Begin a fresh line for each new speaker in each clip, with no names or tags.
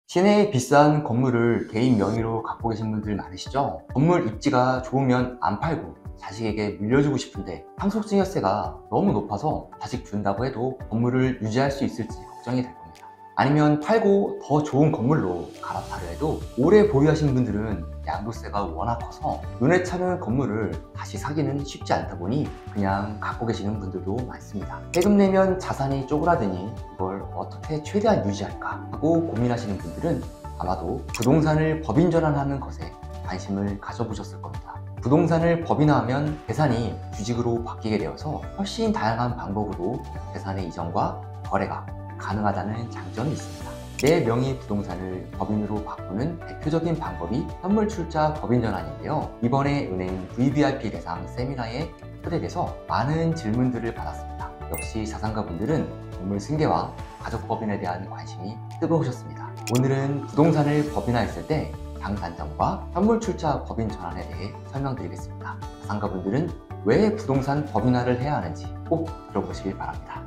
시내의 비싼 건물을 개인 명의로 갖고 계신 분들 많으시죠? 건물 입지가 좋으면 안 팔고 자식에게 물려주고 싶은데 상속증여세가 너무 높아서 자식 준다고 해도 건물을 유지할 수 있을지 걱정이 될 겁니다. 아니면 팔고 더 좋은 건물로 갈아타려 해도 오래 보유하신 분들은 양도세가 워낙 커서 눈에 차는 건물을 다시 사기는 쉽지 않다 보니 그냥 갖고 계시는 분들도 많습니다. 세금 내면 자산이 쪼그라드니 이걸 어떻게 최대한 유지할까 하고 고민하시는 분들은 아마도 부동산을 법인 전환하는 것에 관심을 가져보셨을 겁니다. 부동산을 법인화하면 재산이 주식으로 바뀌게 되어서 훨씬 다양한 방법으로 재산의 이전과 거래가 가능하다는 장점이 있습니다. 내 명의 부동산을 법인으로 바꾸는 대표적인 방법이 현물출자 법인 전환인데요. 이번에 은행 VVIP 대상 세미나에 초대돼서 많은 질문들을 받았습니다. 역시 자산가분들은 건물 승계와 가족법인에 대한 관심이 뜨거우셨습니다. 오늘은 부동산을 법인화했을 때 장단점과 현물출자 법인 전환에 대해 설명드리겠습니다. 자산가분들은 왜 부동산 법인화를 해야 하는지 꼭 들어보시길 바랍니다.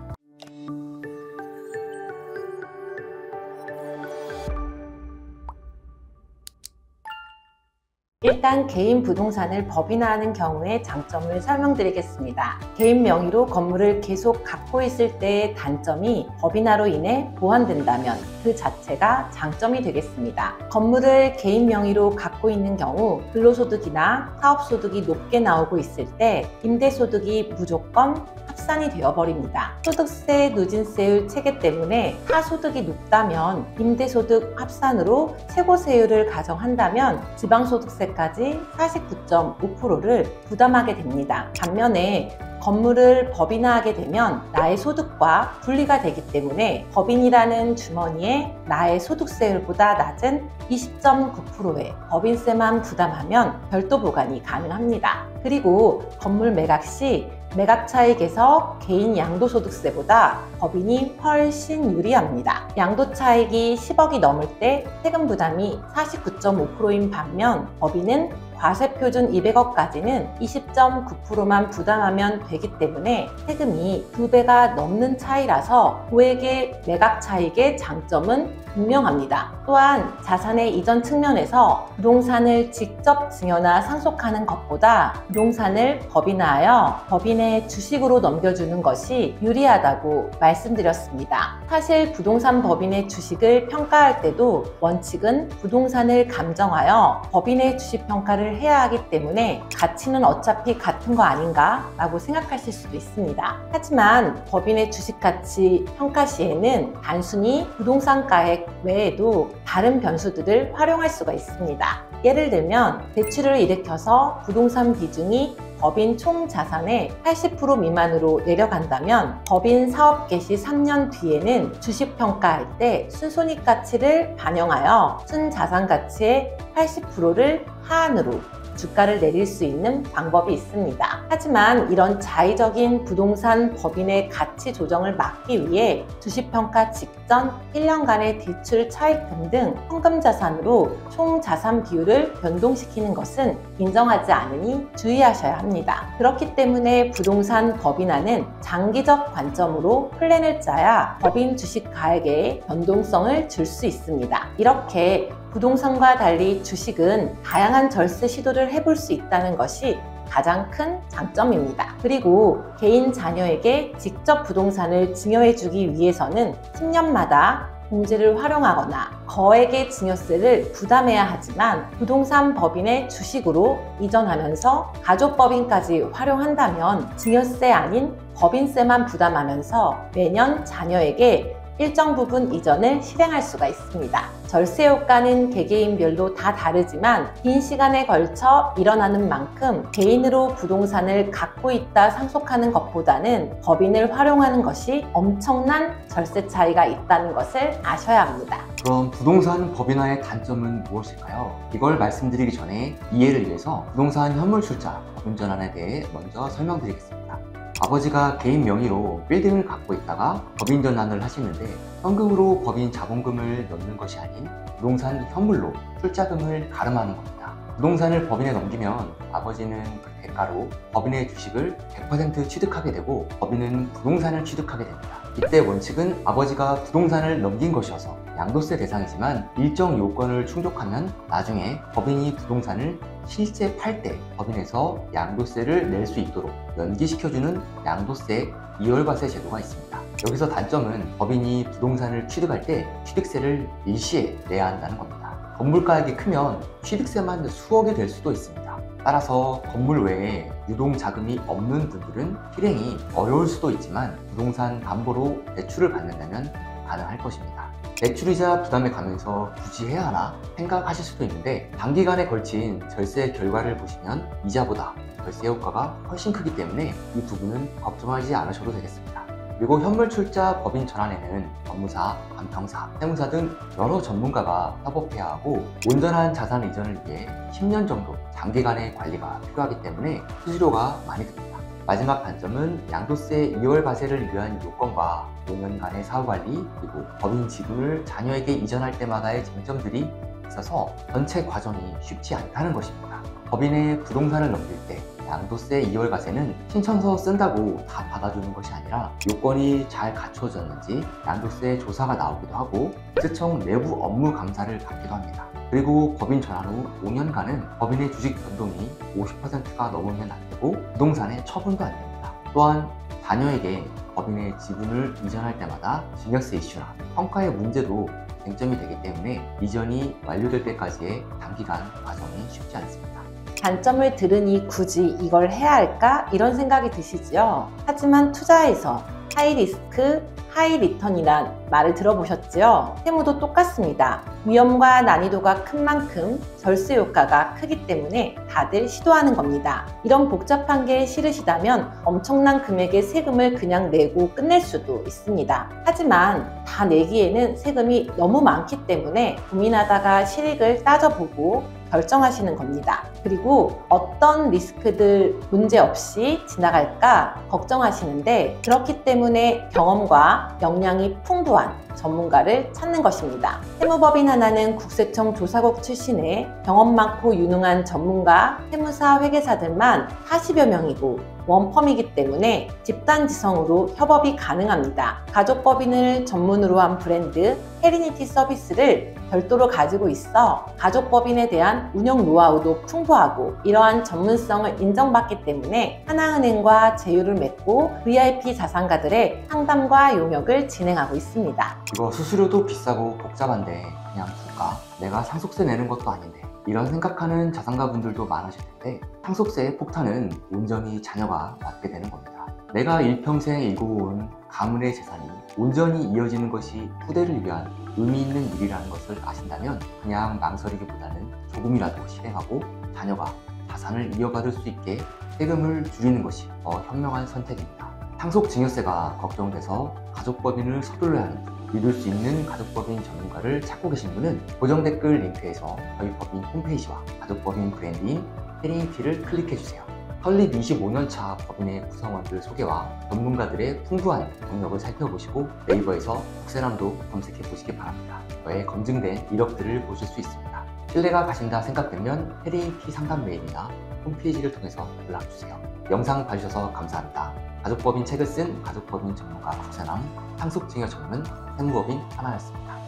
일단 개인 부동산을 법인화하는 경우의 장점을 설명드리겠습니다. 개인 명의로 건물을 계속 갖고 있을 때의 단점이 법인화로 인해 보완된다면 그 자체가 장점이 되겠습니다. 건물을 개인 명의로 갖고 있는 경우 근로소득이나 사업소득이 높게 나오고 있을 때 임대소득이 무조건 합산이 되어버립니다. 소득세, 누진세율 체계 때문에 하소득이 높다면 임대소득 합산으로 최고세율을 가정한다면 지방소득세까지 49.5%를 부담하게 됩니다. 반면에 건물을 법인화하게 되면 나의 소득과 분리가 되기 때문에 법인이라는 주머니에 나의 소득세율보다 낮은 20.9%의 법인세만 부담하면 별도 보관이 가능합니다. 그리고 건물 매각 시 매각 차익에서 개인 양도소득세보다 법인이 훨씬 유리합니다. 양도차익이 10억이 넘을 때 세금 부담이 49.5%인 반면 법인은 과세표준 200억까지는 20.9%만 부담하면 되기 때문에 세금이 2배가 넘는 차이라서 고액의 매각 차익의 장점은 분명합니다. 또한 자산의 이전 측면에서 부동산을 직접 증여나 상속하는 것보다 부동산을 법인화하여 법인의 주식으로 넘겨주는 것이 유리하다고 말씀드렸습니다. 사실 부동산 법인의 주식을 평가할 때도 원칙은 부동산을 감정하여 법인의 주식 평가를 해야 하기 때문에 가치는 어차피 같은 거 아닌가 라고 생각하실 수도 있습니다. 하지만 법인의 주식 가치 평가 시에는 단순히 부동산가액 외에도 다른 변수들을 활용할 수가 있습니다. 예를 들면 대출을 일으켜서 부동산 비중이 법인 총 자산의 80% 미만으로 내려간다면 법인 사업 개시 3년 뒤에는 주식 평가할 때 순손익 가치를 반영하여 순자산 가치의 80%를 하한으로 주가를 내릴 수 있는 방법이 있습니다. 하지만 이런 자의적인 부동산 법인의 가치 조정을 막기 위해 주식평가 직전 1년간의 대출 차익금 등 현금 자산으로 총 자산 비율을 변동시키는 것은 인정하지 않으니 주의하셔야 합니다. 그렇기 때문에 부동산 법인화는 장기적 관점으로 플랜을 짜야 법인 주식 가액의 변동성을 줄 수 있습니다. 이렇게 부동산과 달리 주식은 다양한 절세 시도를 해볼 수 있다는 것이 가장 큰 장점입니다. 그리고 개인 자녀에게 직접 부동산을 증여해주기 위해서는 10년마다 공제를 활용하거나 거액의 증여세를 부담해야 하지만 부동산 법인의 주식으로 이전하면서 가족법인까지 활용한다면 증여세 아닌 법인세만 부담하면서 매년 자녀에게 일정 부분 이전을 실행할 수가 있습니다. 절세 효과는 개개인별로 다 다르지만 긴 시간에 걸쳐 일어나는 만큼 개인으로 부동산을 갖고 있다 상속하는 것보다는 법인을 활용하는 것이 엄청난 절세 차이가 있다는 것을 아셔야 합니다.
그럼 부동산 법인화의 단점은 무엇일까요? 이걸 말씀드리기 전에 이해를 위해서 부동산 현물출자 법인 전환에 대해 먼저 설명드리겠습니다. 아버지가 개인 명의로 빌딩을 갖고 있다가 법인 전환을 하시는데 현금으로 법인 자본금을 넣는 것이 아닌 부동산 현물로 출자금을 가름하는 겁니다. 부동산을 법인에 넘기면 아버지는 그 대가로 법인의 주식을 100% 취득하게 되고 법인은 부동산을 취득하게 됩니다. 이때 원칙은 아버지가 부동산을 넘긴 것이어서 양도세 대상이지만 일정 요건을 충족하면 나중에 법인이 부동산을 실제 팔 때 법인에서 양도세를 낼 수 있도록 연기시켜주는 양도세 이월과세 제도가 있습니다. 여기서 단점은 법인이 부동산을 취득할 때 취득세를 일시에 내야 한다는 겁니다. 건물 가액이 크면 취득세만 수억이 될 수도 있습니다. 따라서 건물 외에 유동 자금이 없는 분들은 실행이 어려울 수도 있지만 부동산 담보로 대출을 받는다면 가능할 것입니다. 대출이자 부담에 가면서 굳이 해야 하나 생각하실 수도 있는데 단기간에 걸친 절세 결과를 보시면 이자보다 절세 효과가 훨씬 크기 때문에 이 부분은 걱정하지 않으셔도 되겠습니다. 그리고 현물출자 법인 전환에는 법무사, 감평사, 세무사 등 여러 전문가가 협업해야 하고 온전한 자산 이전을 위해 10년 정도 장기간의 관리가 필요하기 때문에 수수료가 많이 듭니다. 마지막 단점은 양도세 이월과세를 위한 요건과 5년간의 사후관리 그리고 법인 지분을 자녀에게 이전할 때마다의 쟁점들이 있어서 전체 과정이 쉽지 않다는 것입니다. 법인의 부동산을 넘길 때 양도세 이월과세는 신청서 쓴다고 다 받아주는 것이 아니라 요건이 잘 갖춰졌는지 양도세 조사가 나오기도 하고 세청 내부 업무 감사를 받기도 합니다. 그리고 법인 전환 후 5년간은 법인의 주식 변동이 50%가 넘으면 안 되고 부동산의 처분도 안 됩니다. 또한 자녀에게 법인의 지분을 이전할 때마다 증여세 이슈나 평가의 문제도 쟁점이 되기 때문에 이전이 완료될 때까지의 단기간 과정이 쉽지 않습니다.
단점을 들으니 굳이 이걸 해야 할까? 이런 생각이 드시죠? 하지만 투자에서 하이 리스크, 하이 리턴이란 말을 들어보셨죠? 세무도 똑같습니다. 위험과 난이도가 큰 만큼 절세 효과가 크기 때문에 다들 시도하는 겁니다. 이런 복잡한 게 싫으시다면 엄청난 금액의 세금을 그냥 내고 끝낼 수도 있습니다. 하지만 다 내기에는 세금이 너무 많기 때문에 고민하다가 실익을 따져보고 결정하시는 겁니다. 그리고 어떤 리스크들 문제 없이 지나갈까 걱정하시는데 그렇기 때문에 경험과 역량이 풍부한 전문가를 찾는 것입니다. 세무법인 하나는 국세청 조사국 출신의 경험 많고 유능한 전문가, 세무사, 회계사들만 40여 명이고 원펌이기 때문에 집단지성으로 협업이 가능합니다. 가족법인을 전문으로 한 브랜드 헤리니티 서비스를 별도로 가지고 있어 가족법인에 대한 운영 노하우도 풍부하고 이러한 전문성을 인정받기 때문에 하나은행과 제휴를 맺고 VIP 자산가들의 상담과 용역을 진행하고 있습니다.
이거 수수료도 비싸고 복잡한데 그냥 둘까? 내가 상속세 내는 것도 아닌데 이런 생각하는 자산가분들도 많으실 텐데 상속세의 폭탄은 온전히 자녀가 받게 되는 겁니다. 내가 일평생 일궈온 가문의 재산이 온전히 이어지는 것이 후대를 위한 의미 있는 일이라는 것을 아신다면 그냥 망설이기보다는 조금이라도 실행하고 자녀가 자산을 이어받을 수 있게 세금을 줄이는 것이 더 현명한 선택입니다. 상속증여세가 걱정돼서 가족법인을 서둘러야 하는지 믿을 수 있는 가족법인 전문가를 찾고 계신 분은 고정 댓글 링크에서 저희 법인 홈페이지와 가족법인 브랜딩 헤리니티를 클릭해주세요. 설립 25년차 법인의 구성원들 소개와 전문가들의 풍부한 경력을 살펴보시고 네이버에서 국세남도 검색해 보시기 바랍니다. 저의 검증된 이력들을 보실 수 있습니다. 신뢰가 가신다 생각되면 헤리니티 상담 메일이나 홈페이지를 통해서 연락주세요. 영상 봐주셔서 감사합니다. 가족법인 책을 쓴 가족법인 전문가 국세남, 상속증여 전문 세무법인 하나였습니다.